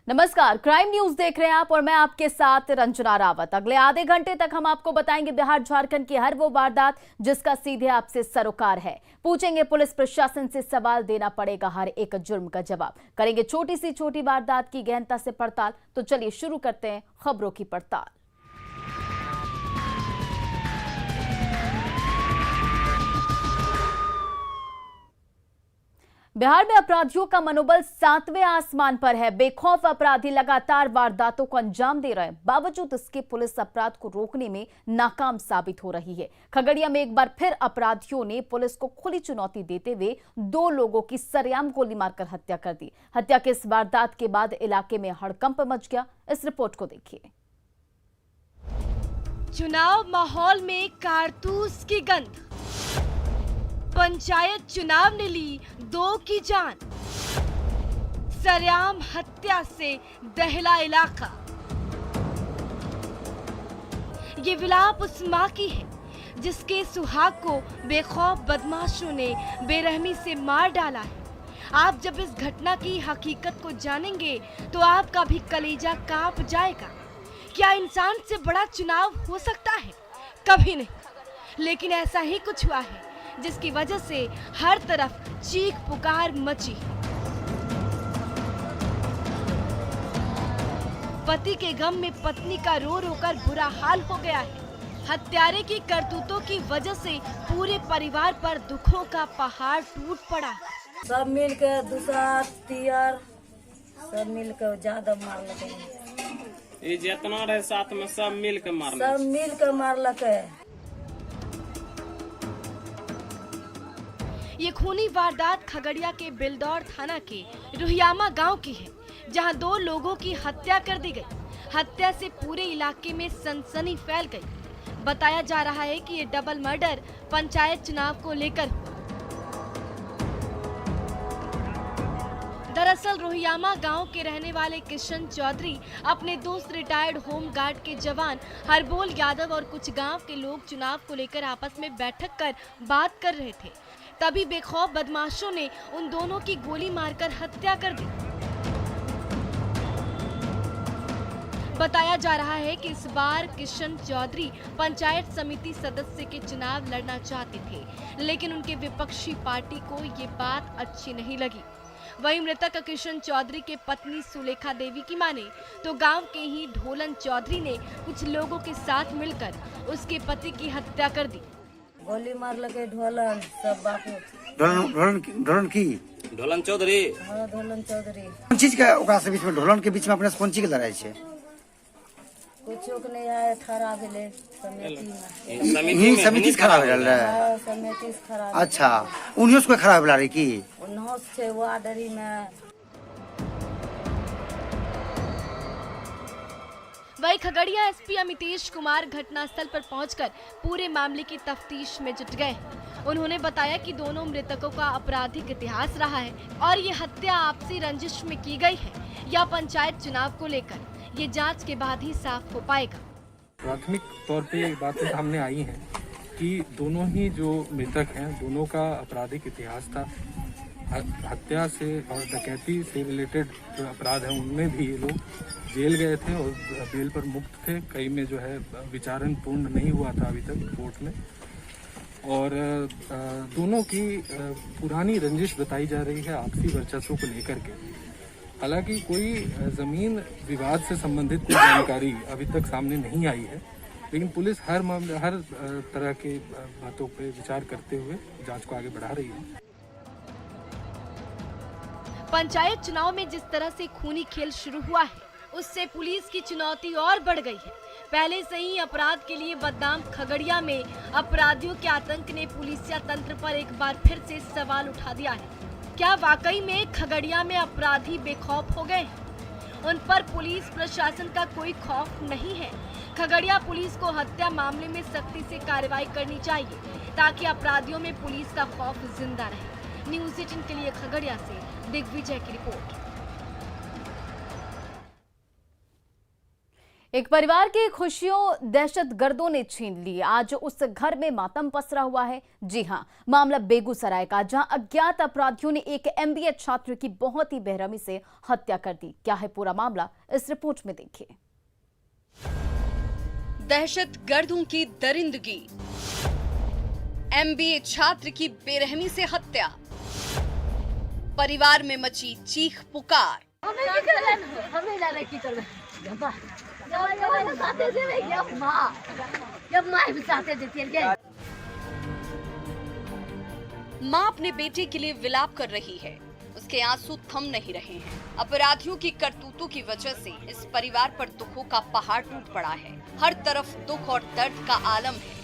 नमस्कार, crime news देख रहे हैं आप और मैं आपके साथ रंजना रावत। अगले आधे घंटे तक हम आपको बताएंगे बिहार झारखंड की हर वो वारदात जिसका सीधे आपसे सरोकार है। पूछेंगे पुलिस प्रशासन से सवाल, देना पड़ेगा हर एक जुर्म का जवाब। करेंगे छोटी सी छोटी वारदात की गहनता से पड़ताल। तो चलिए शुरू करते हैं खबरों की पड़ताल। बिहार में अपराधियों का मनोबल 7वें आसमान पर है। बेखौफ अपराधी लगातार वारदातों को अंजाम दे रहे हैं। बावजूद इसके पुलिस अपराध को रोकने में नाकाम साबित हो रही है। खगड़िया में एक बार फिर अपराधियों ने पुलिस को खुली चुनौती देते हुए 2 लोगों की सरेआम गोली मारकर हत्या कर दी। हत्या के इस वारदात के बाद इलाके में हड़कंप मच गया। इस रिपोर्ट को देखिए। चुनाव माहौल में कारतूस की गंध। पंचायत चुनाव ने ली 2 की जान। सरेआम हत्या से दहला इलाका। ये विलाप उस मां की है जिसके सुहाग को बेखौफ बदमाशों ने बेरहमी से मार डाला है। आप जब इस घटना की हकीकत को जानेंगे तो आपका भी कलेजा कांप जाएगा। क्या इंसान से बड़ा चुनाव हो सकता है? कभी नहीं। लेकिन ऐसा ही कुछ हुआ है जिसकी वजह से हर तरफ चीख पुकार मची। पति के गम में पत्नी का रो रो कर बुरा हाल हो गया है। हत्यारे की करतूतों की वजह से पूरे परिवार पर दुखों का पहाड़ टूट पड़ा। सब मिलकर दूसरा तियर सब मिलकर ज्यादा मार लगे। ये जितना रहे साथ में सब मिलकर मारलक है। ये खूनी वारदात खगड़िया के बिलदौर थाना के रुहियामा गांव की है, जहां 2 लोगों की हत्या कर दी गई। हत्या से पूरे इलाके में सनसनी फैल गई। बताया जा रहा है कि ये डबल मर्डर पंचायत चुनाव को लेकर हुआ। दरअसल रुहियामा गांव के रहने वाले किशन चौधरी अपने दोस्त रिटायर्ड होम गार्ड के जवान हरबोल यादव और कुछ गांव के लोग चुनाव को लेकर आपस में बैठक कर बात कर रहे थे। तभी बेखौफ बदमाशों ने उन दोनों की गोली मारकर हत्या कर दी। बताया जा रहा है कि इस बार किशन चौधरी पंचायत समिति सदस्य के चुनाव लड़ना चाहते थे, लेकिन उनके विपक्षी पार्टी को ये बात अच्छी नहीं लगी। वहीं मृतक किशन चौधरी के पत्नी सुलेखा देवी की माने तो गांव के ही ढोलन चौधरी ने कुछ लोगों के साथ मिलकर उसके पति की हत्या कर दी। गोली मार लगे ढोलन सब बापू। ढोलन चौधरी। हाँ, ढोलन चौधरी। कौन चीज का ओकरा से बीच में ढोलन के बीच में अपने से कौन चीज के लड़ाई छे? कुछो के नहीं आए, खराब भेले समिति खराब भेल रहे। हाँ, समिति खराब। अच्छा, उन्हीं से खराब भेला रे की? उन्हों से वार्डरी में। वही खगड़िया एसपी अमितेश कुमार घटनास्थल पर पहुंचकर पूरे मामले की तफ्तीश में जुट गए। उन्होंने बताया कि दोनों मृतकों का आपराधिक इतिहास रहा है और ये हत्या आपसी रंजिश में की गई है या पंचायत चुनाव को लेकर, ये जांच के बाद ही साफ हो पाएगा। प्राथमिक तौर पे बातें सामने आई हैं कि दोनों ही जो मृतक हैं दोनों का आपराधिक इतिहास था। हत्या से और डकैती से रिलेटेड जो अपराध हैं उनमें भी ये लोग जेल गए थे और बेल पर मुक्त थे। कई में जो है विचारण पूर्ण नहीं हुआ था अभी तक कोर्ट में। और दोनों की पुरानी रंजिश बताई जा रही है आपसी वर्चस्व को लेकर के। हालांकि कोई जमीन विवाद से संबंधित कोई जानकारी अभी तक सामने नहीं आई है, लेकिन पुलिस हर तरह के बातों पे विचार करते हुए जांच को आगे बढ़ा रही है। पंचायत चुनाव में जिस तरह से खूनी खेल शुरू हुआ है उससे पुलिस की चुनौती और बढ़ गई है। पहले से ही अपराध के लिए बदनाम खगड़िया में अपराधियों के आतंक ने पुलिसिया तंत्र पर एक बार फिर से सवाल उठा दिया है। क्या वाकई में खगड़िया में अपराधी बेखौफ हो गए? उन पर पुलिस प्रशासन का कोई खौफ नहीं है। खगड़िया पुलिस को हत्या मामले में सख्ती से कार्रवाई करनी चाहिए ताकि अपराधियों में पुलिस का खौफ जिंदा रहे। न्यूज़ 18 के लिए खगड़िया से दिग्विजय की रिपोर्ट। एक परिवार की खुशियों दहशतगर्दों ने छीन ली। आज उस घर में मातम पसरा हुआ है। जी हां, मामला बेगूसराय का, जहां अज्ञात अपराधियों ने एक MBA छात्र की बहुत ही बेरहमी से हत्या कर दी। क्या है पूरा मामला, इस रिपोर्ट में देखिए। दहशतगर्दों की दरिंदगी, MBA छात्र की बेरहमी से हत्या, परिवार में मची चीख पुकार। माँ अपने बेटे के लिए विलाप कर रही है। उसके आंसू थम नहीं रहे हैं। अपराधियों की करतूतों की वजह से इस परिवार पर दुखों का पहाड़ टूट पड़ा है। हर तरफ दुख और दर्द का आलम है।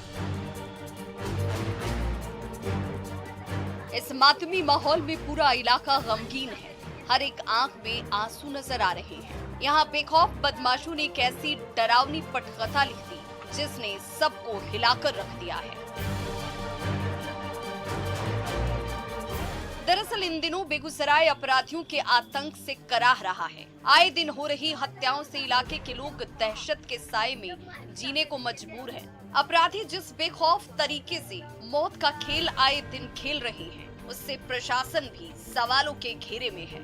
इस मातमी माहौल में पूरा इलाका गमगीन है। हर एक आंख में आंसू नजर आ रहे हैं। यहाँ बेखौफ बदमाशों ने एक ऐसी डरावनी पटकथा लिख दी जिसने सबको हिलाकर रख दिया है। दरअसल इन दिनों बेगूसराय अपराधियों के आतंक से कराह रहा है। आए दिन हो रही हत्याओं से इलाके के लोग दहशत के साए में जीने को मजबूर हैं। अपराधी जिस बेखौफ तरीके से मौत का खेल आए दिन खेल रहे हैं, उससे प्रशासन भी सवालों के घेरे में है।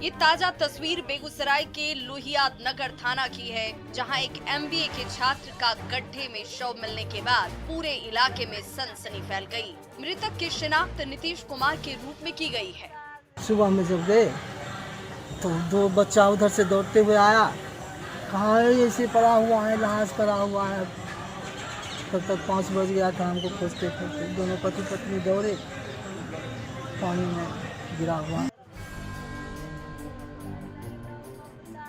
ये ताजा तस्वीर बेगूसराय के लोहिया नगर थाना की है, जहां एक MBA के छात्र का गड्ढे में शव मिलने के बाद पूरे इलाके में सनसनी फैल गई। मृतक की शिनाख्त नीतीश कुमार के रूप में की गई है। सुबह में जब गए तो दो बच्चा उधर से दौड़ते हुए आया, कहा है ऐसे पड़ा हुआ है, लाश पड़ा हुआ है। तब तक 5 बज गया था। हमको खोजते खोजते दोनों पति पत्नी दौड़े, पानी में गिरा हुआ।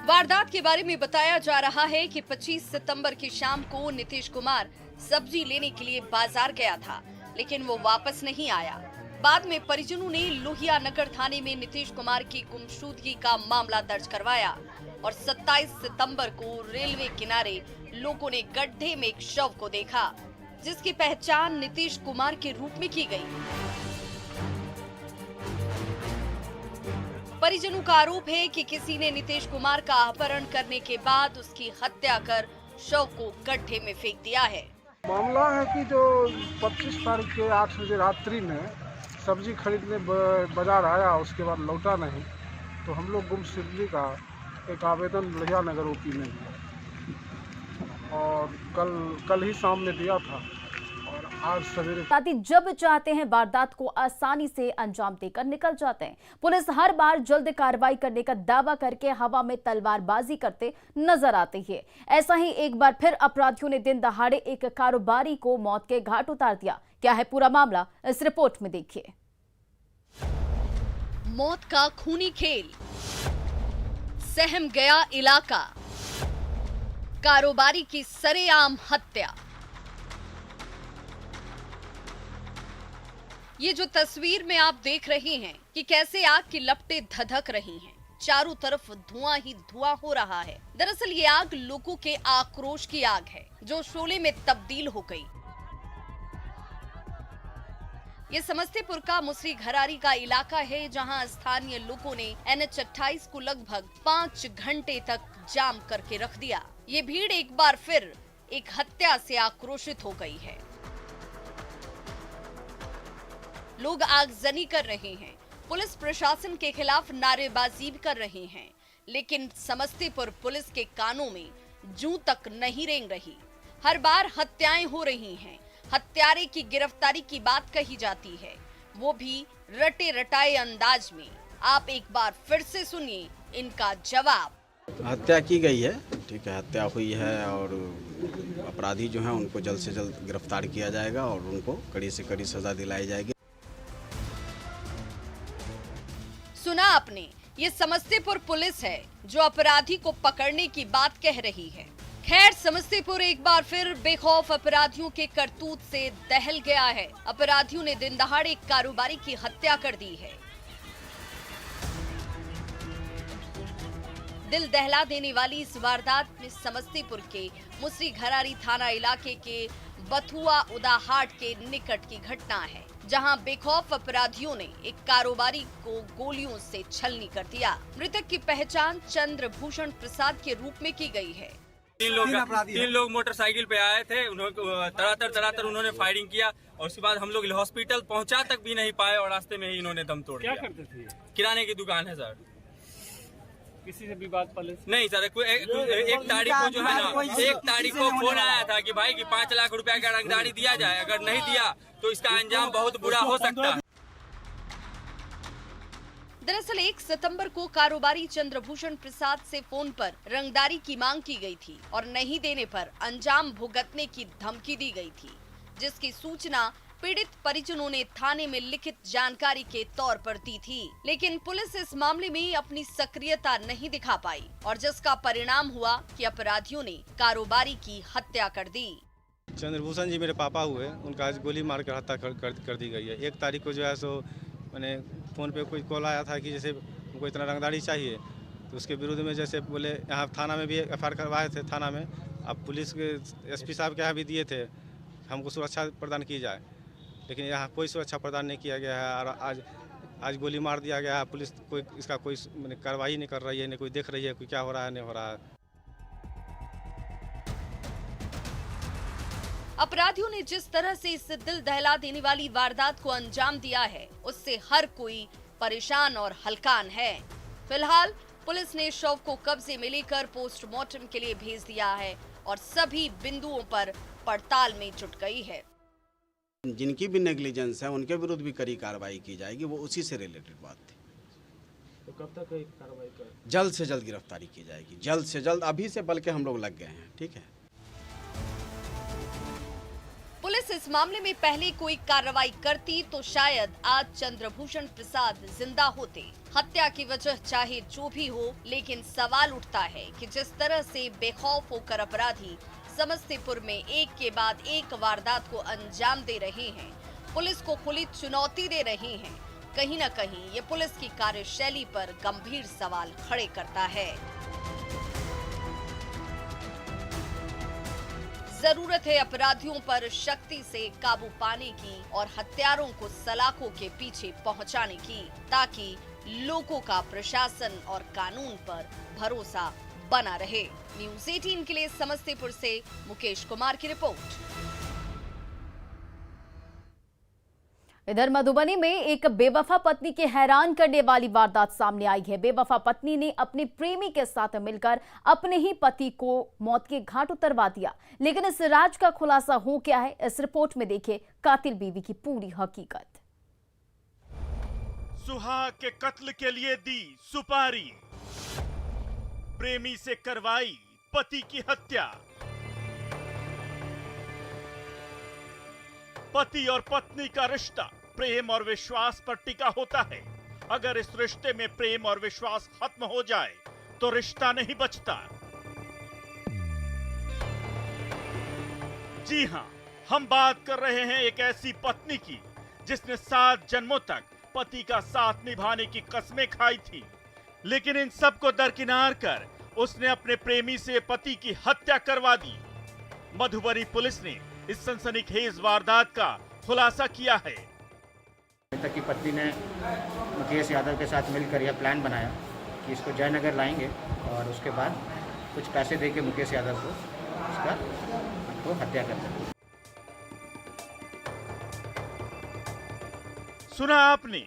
वारदात के बारे में बताया जा रहा है कि 25 सितंबर की शाम को नीतीश कुमार सब्जी लेने के लिए बाजार गया था, लेकिन वो वापस नहीं आया। बाद में परिजनों ने लोहिया नगर थाने में नीतीश कुमार की गुमशुदगी का मामला दर्ज करवाया और 27 सितंबर को रेलवे किनारे लोगों ने गड्ढे में एक शव को देखा, जिसकी पहचान नीतीश कुमार के रूप में की गई। परिजनों का आरोप है कि किसी ने नीतीश कुमार का अपहरण करने के बाद उसकी हत्या कर शव को गड्ढे में फेंक दिया है। मामला है कि जो 25 तारीख के 8 बजे रात्रि में सब्जी खरीदने बाजार आया, उसके बाद लौटा नहीं, तो हम लोग गुमशुदगी का एक आवेदन लोहिया नगर OP में दिया और कल ही शाम में दिया था और आज सवेरे। साथी जब चाहते हैं वारदात को आसानी से अंजाम देकर निकल जाते हैं। पुलिस हर बार जल्द कार्रवाई करने का दावा करके हवा में तलवारबाजी करते नजर आती है। ऐसा ही एक बार फिर अपराधियों ने दिन दहाड़े एक कारोबारी को मौत के घाट उतार दिया। क्या है पूरा मामला, इस रिपोर्ट में देखिए। मौत का खूनी खेल, सहम गया इलाका, कारोबारी की सरेआम हत्या। ये जो तस्वीर में आप देख रहे हैं कि कैसे आग की लपटें धधक रही हैं, चारों तरफ धुआं ही धुआं हो रहा है। दरअसल ये आग लोगों के आक्रोश की आग है जो शोले में तब्दील हो गई। ये समस्तीपुर का मुसरी घरारी का इलाका है, जहां स्थानीय लोगों ने NH 28 को लगभग 5 घंटे तक जाम करके रख दिया। ये भीड़ एक बार फिर एक हत्या से आक्रोशित हो गई है। लोग आगजनी कर रहे हैं, पुलिस प्रशासन के खिलाफ नारेबाजी भी कर रहे हैं, लेकिन समस्तीपुर पुलिस के कानों में जूं तक नहीं रेंग रही। हर बार हत्याएं हो रही हैं, हत्यारे की गिरफ्तारी की बात कही जाती है, वो भी रटे रटाए अंदाज में। आप एक बार फिर से सुनिए इनका जवाब। हत्या की गई है, ठीक है, हत्या हुई है और अपराधी जो हैं उनको जल्द से जल्द गिरफ्तार किया जाएगा और उनको कड़ी से कड़ी सजा दिलाई जाएगी। सुना आपने, ये समस्तीपुर पुलिस है जो अपराधी को पकड़ने की बात कह रही है। खैर, समस्तीपुर एक बार फिर बेखौफ अपराधियों के करतूत से दहल गया है। अपराधियों ने दिन दहाड़े एक कारोबारी की हत्या कर दी है। दिल दहला देने वाली इस वारदात में समस्तीपुर के मुसरी घरारी थाना इलाके के बथुआ उदाहाट के निकट की घटना है, जहां बेखौफ अपराधियों ने एक कारोबारी को गोलियों से छलनी कर दिया। मृतक की पहचान चंद्रभूषण प्रसाद के रूप में की गई है। तीन लोग मोटरसाइकिल पे आए थे, तड़ातर उन्होंने फायरिंग किया और उसके बाद हम लोग हॉस्पिटल पहुंचा तक भी नहीं पाए और रास्ते में ही इन्होंने दम तोड़ दिया। क्या करते थे? किराने की दुकान है सर। किसी से विवाद पहले नहीं सर, एक तारीख को जो है ना, 1 तारीख को फोन आया था कि भाई कि 5 लाख रुपया का रंगदारी दिया जाए, अगर नहीं दिया तो इसका अंजाम बहुत बुरा हो सकता है। दरअसल 1 सितंबर को कारोबारी चंद्रभूषण प्रसाद से फोन पर रंगदारी की मांग की गई थी और नहीं देने पर अंजाम भुगतने की धमकी दी गई थी, जिसकी सूचना पीड़ित परिजनों ने थाने में लिखित जानकारी के तौर पर दी थी। लेकिन पुलिस इस मामले में अपनी सक्रियता नहीं दिखा पाई और जिसका परिणाम हुआ कि अपराधियों ने कारोबारी की हत्या कर दी। चंद्रभूषण जी मेरे पापा हुए, उनका आज गोली मारकर हत्या कर दी गई है। 1 तारीख को जो है सो मैंने फ़ोन पे कोई कॉल आया था कि जैसे उनको इतना रंगदारी चाहिए, तो उसके विरुद्ध में जैसे बोले यहाँ थाना में भी FIR करवाए थे थाना में। अब पुलिस के SP साहब के यहाँ भी दिए थे हमको सुरक्षा प्रदान की जाए, लेकिन यहाँ कोई सुरक्षा प्रदान नहीं किया गया है और आज गोली मार दिया गया है। पुलिस कोई इसका कोई कार्रवाई नहीं कर रही है, नहीं कोई देख रही है कोई क्या हो रहा है नहीं हो रहा है। अपराधियों ने जिस तरह से इस दिल दहला देने वाली वारदात को अंजाम दिया है, उससे हर कोई परेशान और हलकान है। फिलहाल पुलिस ने शव को कब्जे में लेकर पोस्टमार्टम के लिए भेज दिया है और सभी बिंदुओं पर पड़ताल में जुट गई है। जिनकी भी नेग्लिजेंस है उनके विरुद्ध भी कड़ी कार्रवाई की जाएगी, वो उसी से रिलेटेड बात थी। तो कब तक कार्रवाई कर? जल्द से जल्द गिरफ्तारी की जाएगी, जल्द से जल्द। अभी से बल्कि हम लोग लग गए हैं। ठीक है। पुलिस इस मामले में पहले कोई कार्रवाई करती तो शायद आज चंद्रभूषण प्रसाद जिंदा होते। हत्या की वजह चाहे जो भी हो, लेकिन सवाल उठता है कि जिस तरह से बेखौफ होकर अपराधी समस्तीपुर में एक के बाद एक वारदात को अंजाम दे रहे हैं, पुलिस को खुली चुनौती दे रहे हैं, कहीं न कहीं ये पुलिस की कार्यशैली पर गंभीर सवाल खड़े करता है। जरूरत है अपराधियों पर शक्ति से काबू पाने की और हत्यारों को सलाखों के पीछे पहुंचाने की, ताकि लोगों का प्रशासन और कानून पर भरोसा बना रहे। न्यूज़ 18 के लिए समस्तीपुर से मुकेश कुमार की रिपोर्ट। इधर मधुबनी में एक बेवफा पत्नी के हैरान करने वाली वारदात सामने आई है। बेवफा पत्नी ने अपने प्रेमी के साथ मिलकर अपने ही पति को मौत के घाट उतरवा दिया, लेकिन इस राज का खुलासा हो क्या है, इस रिपोर्ट में देखिए कातिल बीवी की पूरी हकीकत। सुहाग के कत्ल के लिए दी सुपारी, प्रेमी से करवाई पति की हत्या। पति और पत्नी का रिश्ता प्रेम और विश्वास पर टिका होता है। अगर इस रिश्ते में प्रेम और विश्वास खत्म हो जाए तो रिश्ता नहीं बचता। जी हां, हम बात कर रहे हैं एक ऐसी पत्नी की जिसने 7 जन्मों तक पति का साथ निभाने की कस्में खाई थी, लेकिन इन सब को दरकिनार कर उसने अपने प्रेमी से पति की हत्या करवा दी। मधुबनी पुलिस ने इस सनसनीखेज वारदात का खुलासा किया है। मृतक की पत्नी ने मुकेश यादव के साथ मिलकर यह प्लान बनाया कि इसको जयनगर लाएंगे और उसके बाद कुछ पैसे देके मुकेश यादव को उसको हत्या कर देंगे। सुना आपने,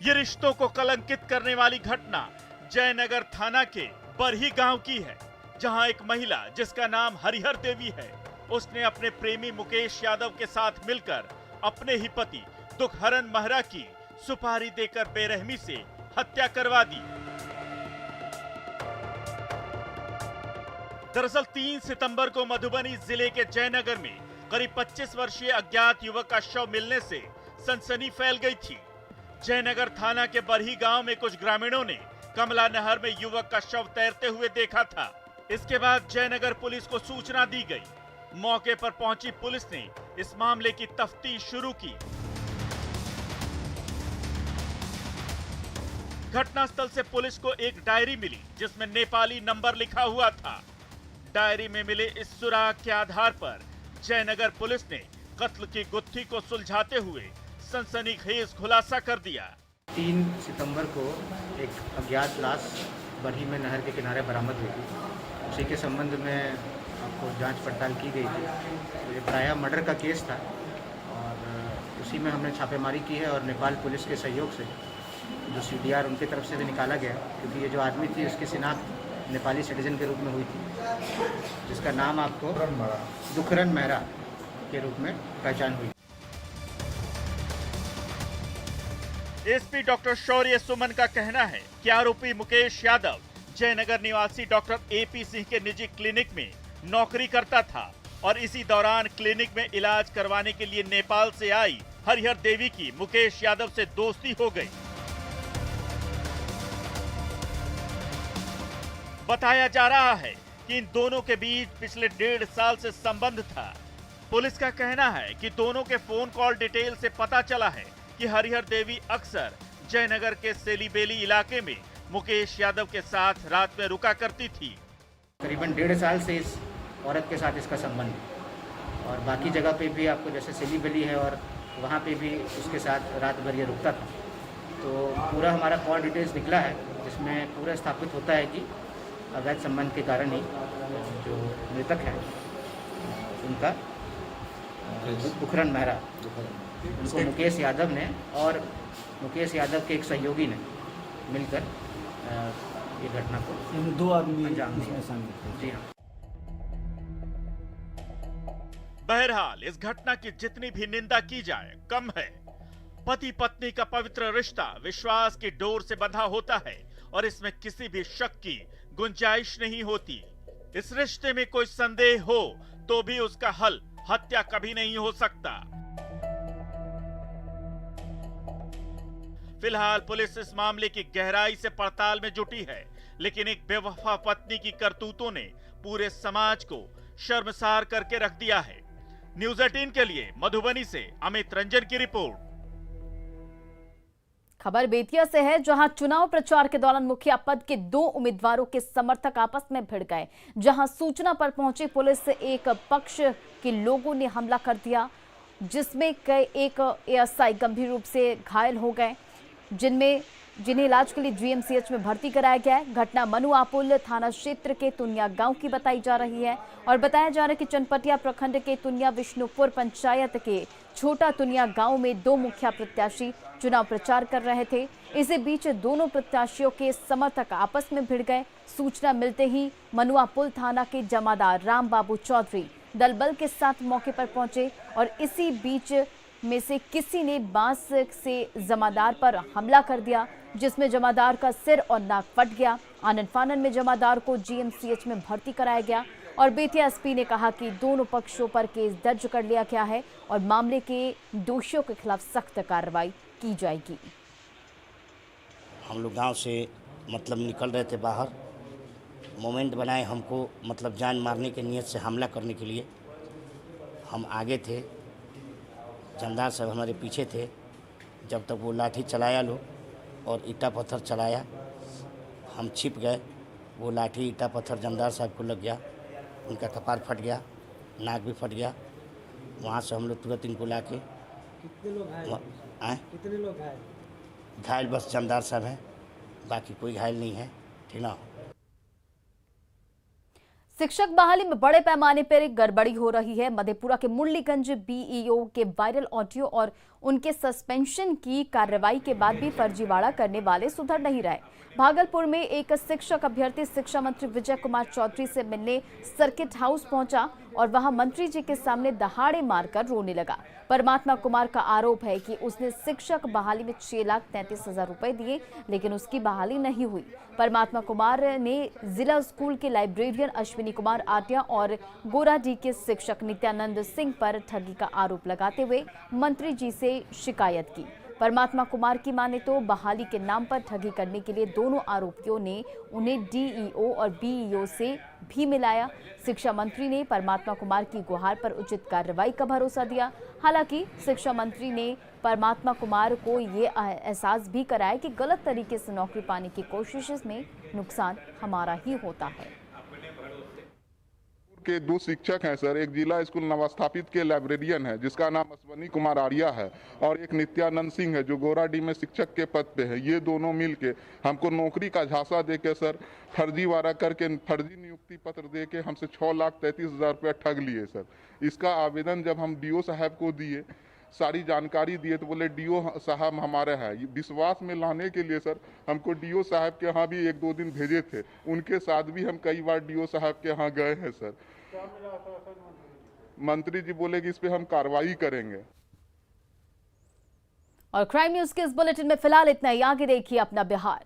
ये रिश्तों को कलंकित करने वाली घटना जयनगर थाना के बरही गांव की है, जहां एक महिला जिसका नाम हरिहर देवी है, उसने अपने प्रेमी मुकेश यादव के साथ मिलकर अपने ही पति दुखहरण महरा की सुपारी देकर बेरहमी से हत्या करवा दी। दरअसल 3 सितंबर को मधुबनी जिले के जयनगर में करीब 25 वर्षीय अज्ञात युवक का शव मिलने से सनसनी फैल गई थी। जयनगर थाना के बरही गांव में कुछ ग्रामीणों ने कमला नहर में युवक का शव तैरते हुए देखा था। इसके बाद जयनगर पुलिस को सूचना दी गई। मौके पर पहुंची पुलिस ने इस मामले की तफ्तीश शुरू की। घटनास्थल से पुलिस को एक डायरी मिली जिसमें नेपाली नंबर लिखा हुआ था। डायरी में मिले इस सुराग के आधार पर जयनगर पुलिस ने कत्ल की गुत्थी को सुलझाते हुए सनसनीखेज खुलासा कर दिया। 3 सितंबर को एक अज्ञात लाश बरही में नहर के किनारे बरामद हुई थी। उसी के संबंध में आपको जांच पड़ताल की गई थी। तो ये प्रायः मर्डर का केस था और उसी में हमने छापेमारी की है और नेपाल पुलिस के सहयोग से जो CDR उनकी तरफ से भी निकाला गया, क्योंकि ये जो आदमी थी उसकी शिनाख्त नेपाली सिटीजन के रूप में हुई थी, जिसका नाम आपको दुखरन मेहरा के रूप में पहचान हुई। एसपी डॉक्टर शौर्य सुमन का कहना है कि आरोपी मुकेश यादव जयनगर निवासी डॉक्टर AP सिंह के निजी क्लिनिक में नौकरी करता था और इसी दौरान क्लिनिक में इलाज करवाने के लिए नेपाल से आई हरिहर देवी की मुकेश यादव से दोस्ती हो गई। बताया जा रहा है कि इन दोनों के बीच पिछले 1.5 साल से संबंध था। पुलिस का कहना है कि दोनों के फोन कॉल डिटेल से पता चला है कि हरिहर देवी अक्सर जयनगर के सेलीबेली इलाके में मुकेश यादव के साथ रात में रुका करती थी। करीबन 1.5 साल से इस औरत के साथ इसका संबंध है और बाकी जगह पे भी आपको जैसे सेलीबेली है और वहाँ पे भी उसके साथ रात भर ये रुकता था। तो पूरा हमारा कॉल डिटेल्स निकला है, जिसमें पूरा स्थापित होता है कि अवैध संबंध के कारण ही जो मृतक है उनका दुखरन मेहरा उनको मुकेश यादव ने और मुकेश यादव के एक सहयोगी ने मिलकर ये घटना को 2 आदमी अंजाम दिया। जी हाँ। बहरहाल इस घटना की जितनी भी निंदा की जाए कम है। पति पत्नी का पवित्र रिश्ता विश्वास की डोर से बंधा होता है और इसमें किसी भी शक की गुंजाइश नहीं होती। इस रिश्ते में कोई संदेह हो तो भी उसका हल हत्या कभी नहीं हो सकता। फिलहाल पुलिस इस मामले की गहराई से पड़ताल में जुटी है, लेकिन एक बेवफा पत्नी की करतूतों ने पूरे समाज को शर्मसार करके रख दिया है। न्यूज़ 18 के लिए मधुबनी से अमित रंजन की रिपोर्ट। खबर बेतिया से है, जहां चुनाव प्रचार के दौरान मुखिया पद के 2 उम्मीदवारों के समर्थक आपस में भिड़ गए। जहां सूचना पर पहुंची पुलिस से एक पक्ष के लोगों ने हमला कर दिया, जिसमें एक ASI गंभीर रूप से घायल हो गए, जिन्हें इलाज के लिए GMCH में भर्ती कराया गया है। घटना मनुआपुल थाना क्षेत्र के तुनिया गांव की बताई जा रही है और बताया जा रहा है कि चनपटिया प्रखंड के तुनिया विष्णुपुर पंचायत के छोटा तुनिया गांव में 2 मुखिया प्रत्याशी चुनाव प्रचार कर रहे थे। इसी बीच दोनों प्रत्याशियों के समर्थक आपस में भिड़ गए। सूचना मिलते ही मनुआपुल थाना के जमादार राम बाबू चौधरी दलबल के साथ मौके पर पहुंचे और इसी बीच में से किसी ने बांस से जमादार पर हमला कर दिया, जिसमें जमादार का सिर और नाक फट गया। आनन फानन में जमादार को GMCH में भर्ती कराया गया और बेतिया SP ने कहा कि दोनों पक्षों पर केस दर्ज कर लिया गया है और मामले के दोषियों के खिलाफ सख्त कार्रवाई की जाएगी। हम लोग गांव से मतलब निकल रहे थे बाहर, मोमेंट बनाए हमको मतलब जान मारने के नियत से हमला करने के लिए। हम आगे थे, जमदार साहब हमारे पीछे थे। जब तक वो लाठी चलाया लो और ईटा पत्थर चलाया, हम छिप गए। वो लाठी ईटा पत्थर जमदार साहब को लग गया, उनका कपार फट गया, नाक भी फट गया। वहाँ से हम लोग तुरंत इनको ला के कितने लोग घायल? घायल बस जमदार साहब हैं, बाकी कोई घायल नहीं है। ठीक ना। शिक्षक बहाली में बड़े पैमाने पर एक गड़बड़ी हो रही है। मधेपुरा के मुरलीगंज BEO के वायरल ऑडियो और उनके सस्पेंशन की कार्रवाई के बाद भी फर्जीवाड़ा करने वाले सुधर नहीं रहे। भागलपुर में एक शिक्षक अभ्यर्थी शिक्षा मंत्री विजय कुमार चौधरी से मिलने सर्किट हाउस पहुंचा और वहां मंत्री जी के सामने दहाड़े मारकर रोने लगा। परमात्मा कुमार का आरोप है कि उसने शिक्षक बहाली में 6,33,000 रुपए दिए, लेकिन उसकी बहाली नहीं हुई। परमात्मा कुमार ने जिला स्कूल के लाइब्रेरियन अश्विनी कुमार आटिया और गोराडी के शिक्षक नित्यानंद सिंह पर ठगी का आरोप लगाते हुए मंत्री जी से शिकायत की। परमात्मा कुमार की माने तो बहाली के नाम पर ठगी करने के लिए दोनों आरोपियों ने उन्हें DEO और BEO से भी मिलाया। शिक्षा मंत्री ने परमात्मा कुमार की गुहार पर उचित कार्रवाई का भरोसा दिया। हालांकि शिक्षा मंत्री ने परमात्मा कुमार को ये एहसास भी कराया कि गलत तरीके से नौकरी पाने की कोशिश में नुकसान हमारा ही होता है। के 2 शिक्षक हैं सर, एक जिला स्कूल नवस्थापित के लाइब्रेरियन है जिसका नाम अश्वनी कुमार आर्या है, और एक नित्यानंद सिंह है जो गोराडी में शिक्षक के पद पे है। ये दोनों मिल के हमको नौकरी का झांसा दे के सर फर्जीवाड़ा करके फर्जी नियुक्ति पत्र दे के हमसे 6,33,000 रुपया ठग लिए सर। इसका आवेदन जब हम डीओ साहब को दिए, सारी जानकारी दिए, तो बोले डीओ साहब हमारे हैं। विश्वास में लाने के लिए सर हमको डीओ साहब के यहाँ भी 1-2 दिन भेजे थे, उनके साथ भी हम कई बार डीओ साहब के यहाँ गए हैं सर। मंत्री जी बोले कि इस पे हम कार्रवाई करेंगे। और क्राइम न्यूज के इस बुलेटिन में फिलहाल इतना ही। आगे देखिए अपना बिहार।